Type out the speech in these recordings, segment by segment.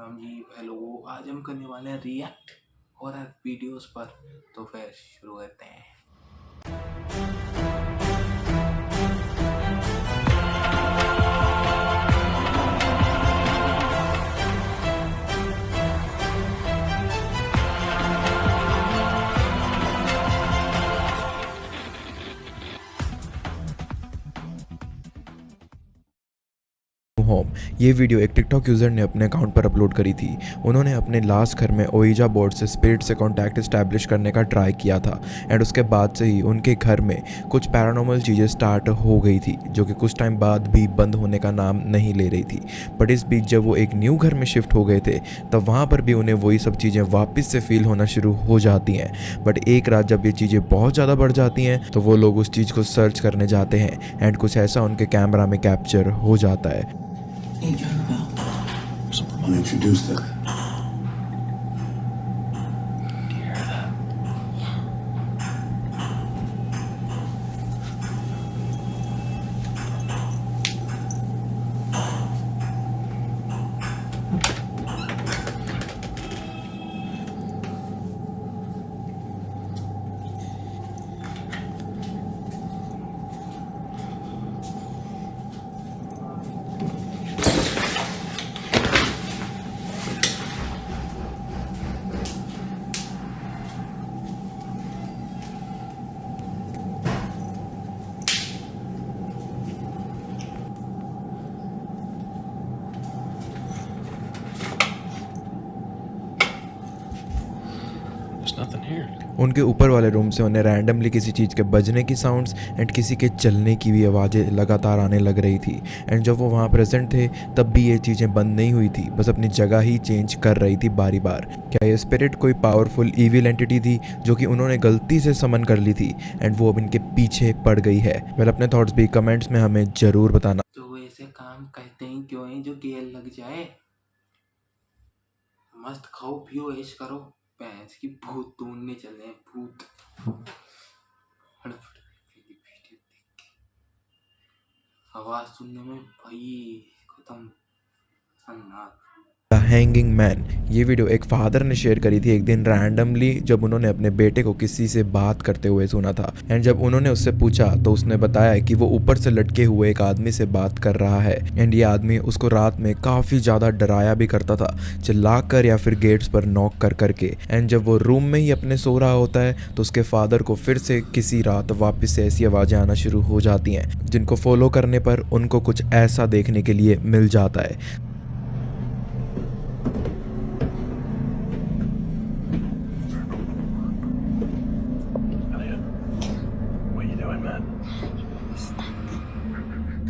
Ram ji hello, आज हम करने वाले हैं रिएक्ट हॉरर वीडियोस पर। तो फिर शुरू करते हैं। होम। ये वीडियो एक टिकटॉक यूज़र ने अपने अकाउंट पर अपलोड करी थी। उन्होंने अपने लास्ट घर में ओइजा बोर्ड से स्पिरिट से कांटेक्ट इस्टेब्लिश करने का ट्राई किया था एंड उसके बाद से ही उनके घर में कुछ पैरानॉर्मल चीज़ें स्टार्ट हो गई थी जो कि कुछ टाइम बाद भी बंद होने का नाम नहीं ले रही थी। बट इस बीच जब वो एक न्यू घर में शिफ्ट हो गए थे तब वहाँ पर भी उन्हें वही सब चीज़ें वापस से फील होना शुरू हो जाती हैं। बट एक रात जब ये चीज़ें बहुत ज़्यादा बढ़ जाती हैं तो वो लोग उस चीज़ को सर्च करने जाते हैं एंड कुछ ऐसा उनके कैमरा में कैप्चर हो जाता है। Someone introduced it. There's nothing here. उनके ऊपर वाले रूम से उन्हें रैंडमली किसी चीज़ के बजने की साउंड्स एंड किसी के चलने की भी आवाज़ें लगातार आने लग रही थी। एंड जब वो वहाँ प्रेजेंट थे तब भी ये चीज़ें बंद नहीं हुई थी, बस अपनी जगह ही चेंज कर रही थी बारी बार। क्या ये स्पिरिट कोई पावरफुल इविल एंटिटी थी जो कि उन्होंने गलती से समन कर ली थी एंड वो अब इनके पीछे पड़ गई है? वेल अपने थॉट्स भी कमेंट्स में हमें ज़रूर बताना। तो ऐसे काम करते हैं क्यों है जो गेल लग जाए। मस्त खाओ पियो ऐश करो, भैंस की भूत ढूंढने चले हैं। भूत फटाफट वीडियो देख के आवाज सुनने में भाई खत्म सन्नाट। The hanging man. ये वीडियो एक फादर ने शेयर करी थी एक दिन रैंडमली जब उन्होंने अपने बेटे को किसी से बात करते हुए सुना था। एंड जब उन्होंने उससे पूछा तो उसने बताया कि वो ऊपर से लटके हुए एक आदमी से बात कर रहा है एंड ये आदमी उसको रात में काफ़ी ज़्यादा डराया भी करता था, चिल्लाकर या फिर गेट्स पर नॉक कर करके। एंड जब वो रूम में ही अपने सो रहा होता है तो उसके फादर को फिर से किसी रात वापस से ऐसी आवाज़ें आना शुरू हो जाती हैं जिनको फॉलो करने पर उनको कुछ ऐसा देखने के लिए मिल जाता है।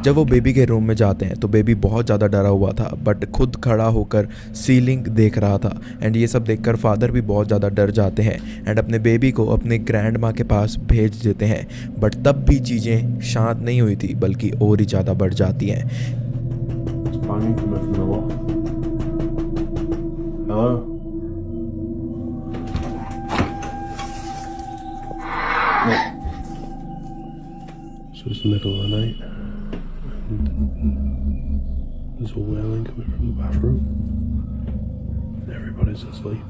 जब वो बेबी के रूम में जाते हैं तो बेबी बहुत ज़्यादा डरा हुआ था बट खुद खड़ा होकर सीलिंग देख रहा था। एंड ये सब देखकर फादर भी बहुत ज़्यादा डर जाते हैं एंड अपने बेबी को अपने ग्रैंड माँ के पास भेज देते हैं। बट तब भी चीज़ें शांत नहीं हुई थी बल्कि और ही ज़्यादा बढ़ जाती हैं। So it's the middle of the night. There's a wailing coming from the bathroom. Everybody's asleep.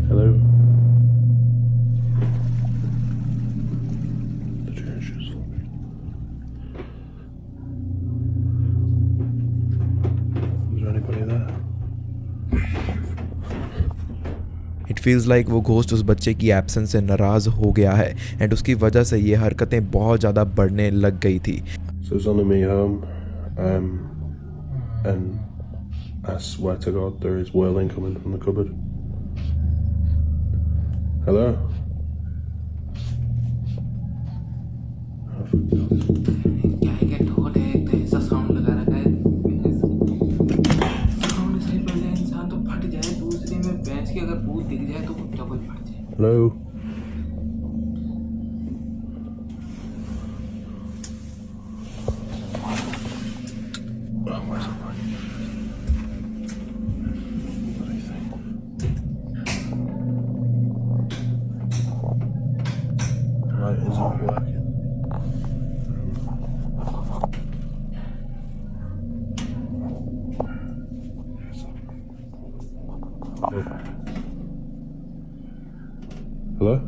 Hello? The church is locked. Is there anybody there? It feels like वो घोस्ट उस बच्चे की एब्सेंस से नाराज़ हो गया है एंड उसकी वजह से ये हरकतें बहुत ज़्यादा बढ़ने लग गई थी। So it's on me home, and I swear to God there is wailing coming from the cupboard. Hello? Oh, for God's sake. क्या है क्या ठोट है, एक तो ऐसा साउंड लगा रखा है। साउंड से पहले इंसान तो फट जाए, दूसरे में भैंस की अगर भूत दिख जाए तो डबल फट जाए। Hello? Oh, where's the light? Bloody thing. Light isn't working. Hello?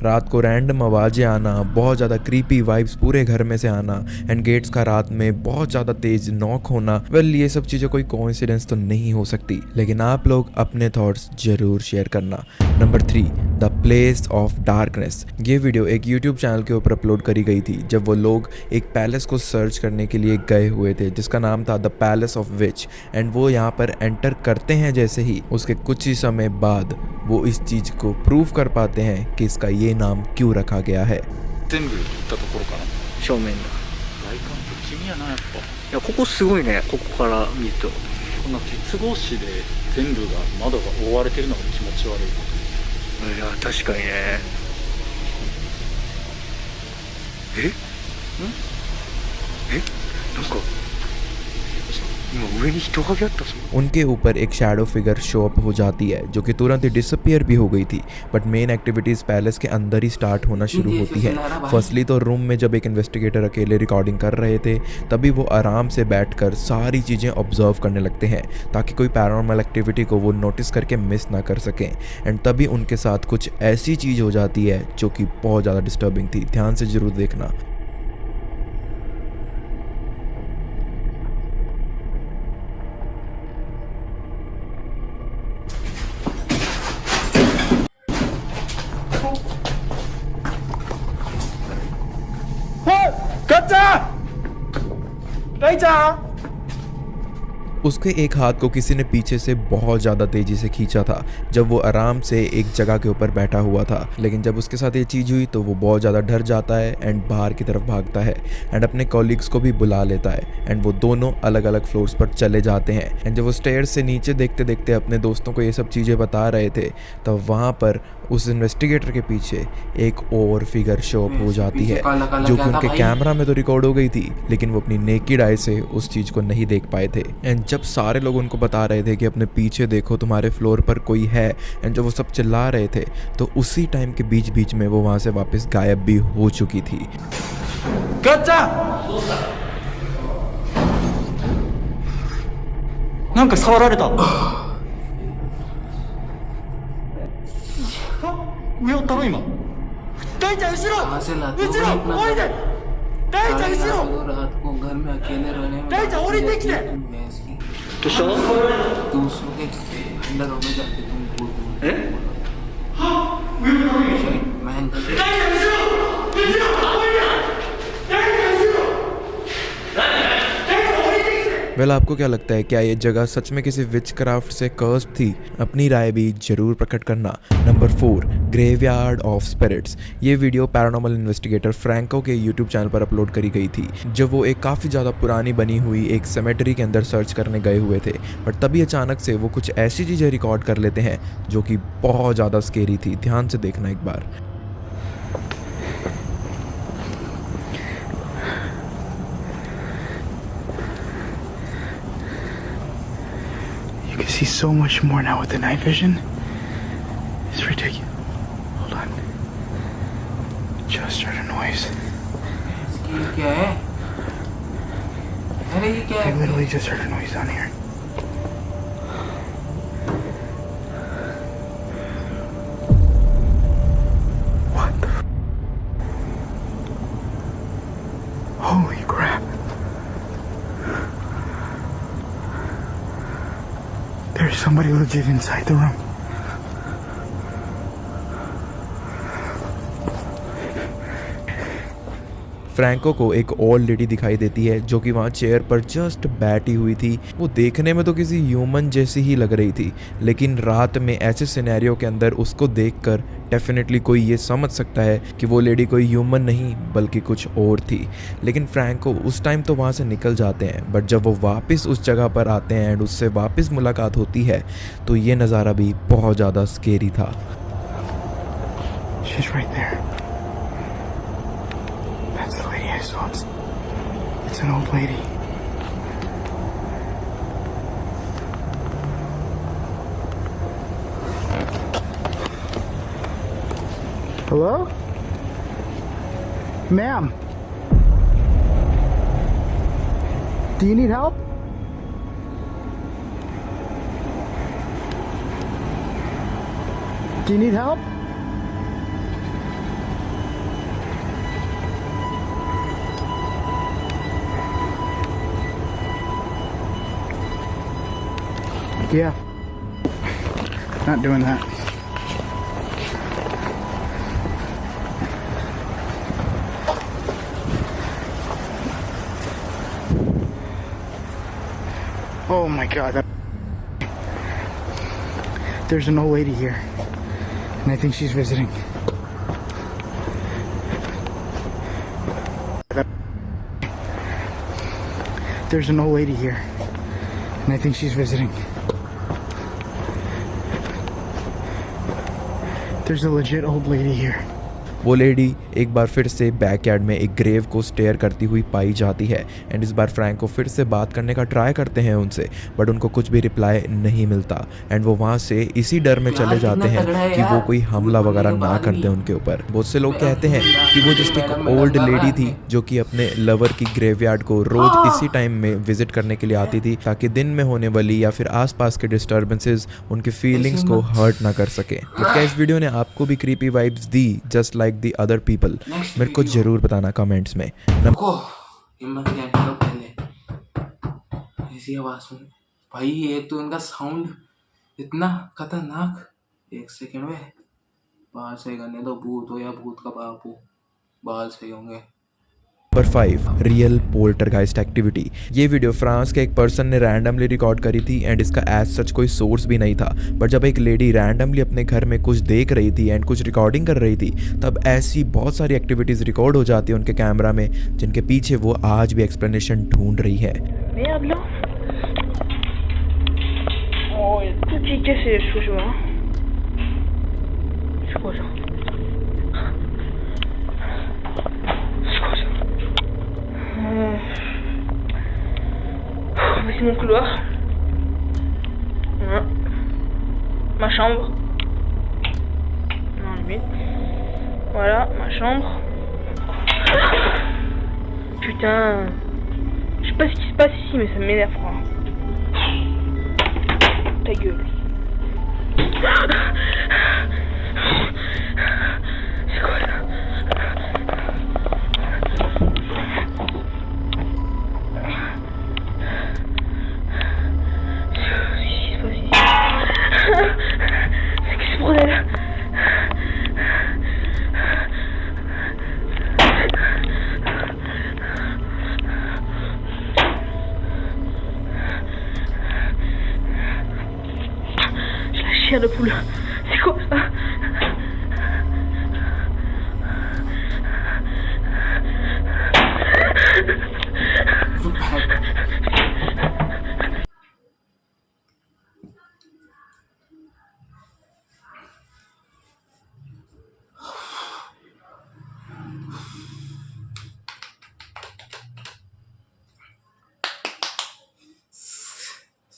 रात को रैंडम आवाज़ें आना, बहुत ज़्यादा क्रीपी वाइब्स पूरे घर में से आना एंड गेट्स का रात में बहुत ज़्यादा तेज नॉक होना, वेल ये सब चीज़ें कोई कोइंसिडेंस तो नहीं हो सकती, लेकिन आप लोग अपने थॉट्स जरूर शेयर करना। Number 3, the place of darkness. ये वीडियो एक यूट्यूब चैनल के ऊपर अपलोड करी गई थी जब वो लोग एक पैलेस को सर्च करने के लिए गए हुए थे जिसका नाम था the palace of which, and वो यहाँ पर एंटर करते हैं जैसे ही उसके कुछ ही समय बाद वो इस चीज़ को प्रूव कर पाते हैं कि इसका ये नाम क्यों रखा गया है। 全部行ったところかな。正面だ。外観不気味やなやっぱ。いや、ここすごいね、ここから見ると。こんな鉄格子で全部が窓が覆われてるのが気持ち悪い。いや、確かにね。え？なんか今上に人影あったぞ。 उनके ऊपर एक शैडो फिगर शो अप हो जाती है जो कि तुरंत ही डिसअपियर भी हो गई थी, बट मेन एक्टिविटीज़ पैलेस के अंदर ही स्टार्ट होना शुरू होती है। फर्स्टली तो रूम में जब एक इन्वेस्टिगेटर अकेले रिकॉर्डिंग कर रहे थे तभी वो आराम से बैठकर सारी चीज़ें ऑब्जर्व करने लगते हैं ताकि कोई पैरानॉर्मल एक्टिविटी को वो नोटिस करके मिस ना कर सकें, एंड तभी उनके साथ कुछ ऐसी चीज़ हो जाती है जो कि बहुत ज़्यादा डिस्टर्बिंग थी। ध्यान से ज़रूर देखना। उसके एक हाथ को किसी ने पीछे से बहुत ज़्यादा तेज़ी से खींचा था जब वो आराम से एक जगह के ऊपर बैठा हुआ था, लेकिन जब उसके साथ ये चीज़ हुई तो वो बहुत ज़्यादा डर जाता है एंड बाहर की तरफ भागता है एंड अपने कॉलीग्स को भी बुला लेता है एंड वो दोनों अलग अलग फ्लोर्स पर चले जाते हैं। एंड जब वो स्टेयर्स से नीचे देखते देखते अपने दोस्तों को ये सब चीज़ें बता रहे थे तो वहाँ पर उस इन्वेस्टिगेटर के पीछे एक और फिगर शो अप हो जाती है जो कि उनके कैमरा में तो रिकॉर्ड हो गई थी, लेकिन वो अपनी नेकेड आई से उस चीज़ को नहीं देख पाए थे। एंड जब सारे लोग उनको बता रहे थे कि अपने पीछे देखो तुम्हारे फ्लोर पर कोई है, एंड जब वो सब चिल्ला रहे थे तो उसी टाइम के बीच बीच में वो वहाँ से वापस गायब भी हो चुकी थी।なんか触られた。上をったろ今。大ちゃん後ろ。 कहाँ से लाते हो後ろ。 इतना おいで。大ちゃん後 सारे ろ。 लोग रात को घर में अकेले रहने में नहीं, जाओ, नहीं, देख ले। तुम भैंस की どうした？ दूसरों के अंदरों में जाके तुम भूत मैन वेल आपको क्या लगता है, क्या ये जगह सच में किसी विच क्राफ्ट से कर्स्ड थी? अपनी राय भी जरूर प्रकट करना। Number 4, graveyard of spirits. ये वीडियो पैरानॉर्मल इन्वेस्टिगेटर फ्रैंको के यूट्यूब चैनल पर अपलोड करी गई थी जब वो एक काफ़ी ज़्यादा पुरानी बनी हुई एक सेमेटरी के अंदर सर्च करने गए हुए थे, बट तभी अचानक से वो कुछ ऐसी चीज़ें रिकॉर्ड कर लेते हैं जो कि बहुत ज़्यादा स्केरी थी। ध्यान से देखना एक बार। You can see so much more now with the night vision. It's ridiculous. Hold on. Just heard a noise. ये क्या है? अरे ये क्या I है? literally just heard a noise down here. What the Holy crap. There's somebody legit inside the room. Franco को एक old lady दिखाई देती है जो कि वहाँ चेयर पर जस्ट बैठी हुई थी। वो देखने में तो किसी ह्यूमन जैसी ही लग रही थी, लेकिन रात में ऐसे सिनेरियो के अंदर उसको देखकर डेफिनेटली कोई ये समझ सकता है कि वो लेडी कोई ह्यूमन नहीं बल्कि कुछ और थी। लेकिन फ्रैंको उस टाइम तो वहाँ से निकल जाते हैं, बट जब वो वापस उस जगह पर आते हैं एंड उससे वापस मुलाकात होती है तो ये नज़ारा भी बहुत ज़्यादा स्केरी था। She's right there. That's the lady I saw. It's an old lady. Hello? Ma'am. Do you need help? Do you need help? Yeah. Not doing that. Oh my God. There's an old lady here, and I think she's visiting. There's an old lady here, and I think she's visiting. There's a legit old lady here. वो lady एक बार फिर से backyard में एक grave को stair करती हुई पाई जाती है एंड इस बार फ्रैंक को फिर से बात करने का ट्राई करते हैं उनसे, बट उनको कुछ भी रिप्लाई नहीं मिलता एंड वो वहाँ से इसी डर में चले जाते हैं कि वो कोई हमला वगैरह ना कर दे उनके ऊपर। बहुत से लोग कहते हैं कि वो जस्ट एक ओल्ड लेडी थी जो कि अपने लवर की ग्रेवयार्ड को रोज इसी टाइम में विजिट करने के लिए आती थी ताकि दिन में होने वाली या फिर आसपास के डिस्टर्बेंसेस उनकी फीलिंग्स को हर्ट ना कर सके। तो क्या इस वीडियो ने आपको भी creepy vibes the just like the other people? मेरे को जरूर बताना कमेंट्स में। हिम्मत क्या करो पहले ऐसी आवाज सुन भाई, एक तो इनका साउंड इतना खतरनाक। एक सेकंड में बाहर सही करने दो, भूत हो या भूत का बाप हो, बाल सही होंगे। Number 5, real poltergeist activity. ये वीडियो फ्रांस के एक पर्सन ने रैंडमली रिकॉर्ड करी थी एंड इसका एज सच कोई सोर्स भी नहीं था, बट जब एक लेडी रैंडमली अपने घर में कुछ देख रही थी एंड कुछ रिकॉर्डिंग कर रही थी तब ऐसी बहुत सारी एक्टिविटीज रिकॉर्ड हो जाती है उनके कैमरा में जिनके पीछे वो आज भी एक्सप्लेनेशन ढूंढ रही है। Voici mon couloir. Voilà. Ma chambre. Non, limite. Voilà, ma chambre. Putain. Je sais pas ce qui se passe ici, mais ça m'énerve, quoi. Ta gueule. C'est quoi ça? De poule. C'est quoi ça?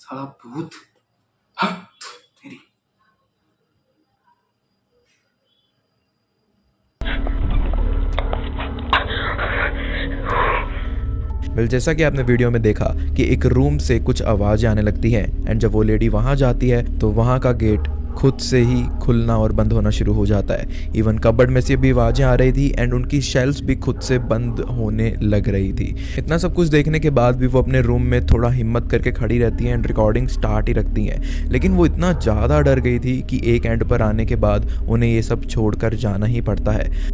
साला भूत, हट तेरी। Well जैसा कि आपने video में देखा कि एक रूम से कुछ आवाज़ें आने लगती हैं एंड जब वो लेडी वहाँ जाती है तो वहाँ का गेट खुद से ही खुलना और बंद होना शुरू हो जाता है। इवन कबर्ड में से भी आवाज़ें आ रही थी एंड उनकी शेल्फ्स भी खुद से बंद होने लग रही थी। इतना सब कुछ देखने के बाद भी वो अपने रूम में थोड़ा हिम्मत करके खड़ी रहती हैं एंड रिकॉर्डिंग स्टार्ट ही रखती हैं, लेकिन वो इतना ज़्यादा डर गई थी कि एक एंड पर आने के बाद उन्हें ये सब छोड़कर जाना ही पड़ता है।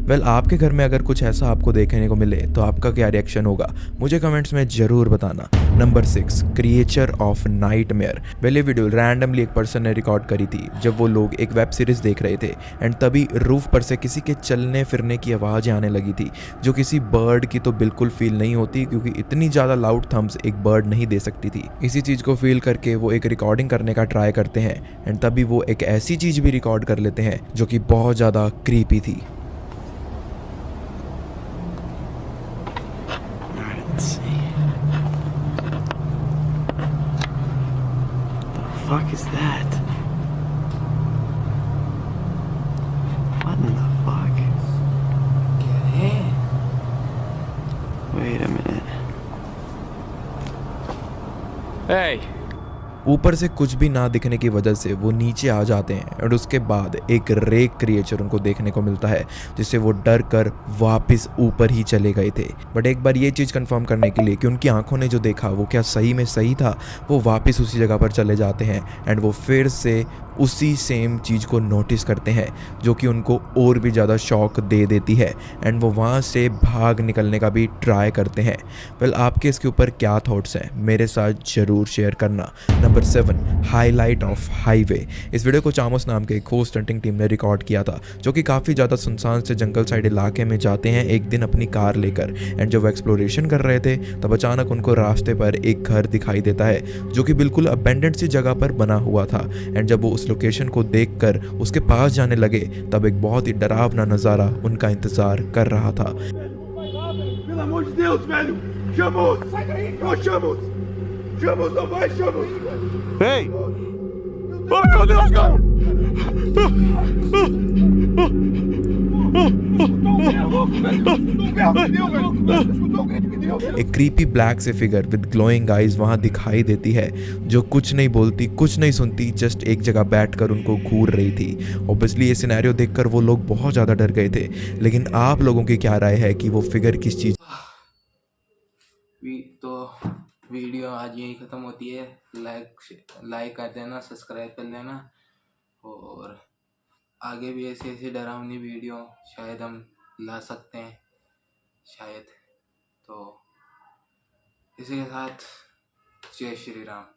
वेल आपके घर में अगर कुछ ऐसा आपको देखने को मिले तो आपका क्या रिएक्शन होगा, मुझे कमेंट्स में ज़रूर बताना। Number 6, creature of nightmare. Well ये वीडियो रैंडमली एक पर्सन ने रिकॉर्ड करी थी जब वो लोग एक वेब सीरीज़ देख रहे थे एंड तभी रूफ पर से किसी के चलने फिरने की आवाज़ें आने लगी थी, जो किसी बर्ड की तो बिल्कुल फील नहीं होती, क्योंकि इतनी ज़्यादा लाउड थम्स एक बर्ड नहीं दे सकती थी। इसी चीज़ को फील करके वो एक रिकॉर्डिंग करने का ट्राई करते हैं एंड तभी वो एक ऐसी चीज़ भी रिकॉर्ड कर लेते हैं जो कि बहुत ज़्यादा क्रीपी थी। Let's see. The fuck is that? What in the fuck? क्या है? Wait a minute. Hey! ऊपर से कुछ भी ना दिखने की वजह से वो नीचे आ जाते हैं और उसके बाद एक रेक क्रिएचर उनको देखने को मिलता है, जिससे वो डर कर वापस ऊपर ही चले गए थे। बट एक बार ये चीज़ कंफर्म करने के लिए कि उनकी आंखों ने जो देखा वो क्या सही में सही था, वो वापस उसी जगह पर चले जाते हैं एंड वो फिर से उसी सेम चीज़ को नोटिस करते हैं, जो कि उनको और भी ज़्यादा शॉक दे देती है एंड वो वहाँ से भाग निकलने का भी ट्राई करते हैं। वेल आपके इसके ऊपर क्या थॉट्स हैं मेरे साथ ज़रूर शेयर करना। Number 7, highlight of highway. इस वीडियो को चामोस नाम के एक होस्ट हंटिंग टीम ने रिकॉर्ड किया था, जो कि काफ़ी ज़्यादा सुनसान से जंगल साइड इलाके में जाते हैं एक दिन अपनी कार लेकर एंड जब वो एक्सप्लोरेशन कर रहे थे तब अचानक उनको रास्ते पर एक घर दिखाई देता है, जो कि बिल्कुल अबेंडेंट सी जगह पर बना हुआ था एंड जब वो उस लोकेशन को देखकर उसके पास जाने लगे तब एक बहुत ही डरावना नज़ारा उनका इंतज़ार कर रहा था। Pelo amor de Deus, velho! Chamos! Sai daí! Ô, Chamos! Chamos, não vai, Chamos! Ei! Oh, meu Deus, cara! एक क्रीपी ब्लैक से फिगर विद ग्लोइंग आइज वहां दिखाई देती है, जो कुछ नहीं बोलती कुछ नहीं सुनती, जस्ट एक जगह बैठकर उनको घूर रही थी। ऑब्वियसली ये सिनेरियो देखकर वो लोग बहुत ज़्यादा डर गए थे, लेकिन आप लोगों की क्या राय है कि वो फिगर किस चीज़। तो वीडियो आज यही ख़त्म होती है। लाइक कर देना, सब्सक्राइब कर लेना और आगे भी ऐसी ऐसी डरावनी वीडियो शायद हम ला सकते हैं शायद। तो इसी के साथ जय श्री राम।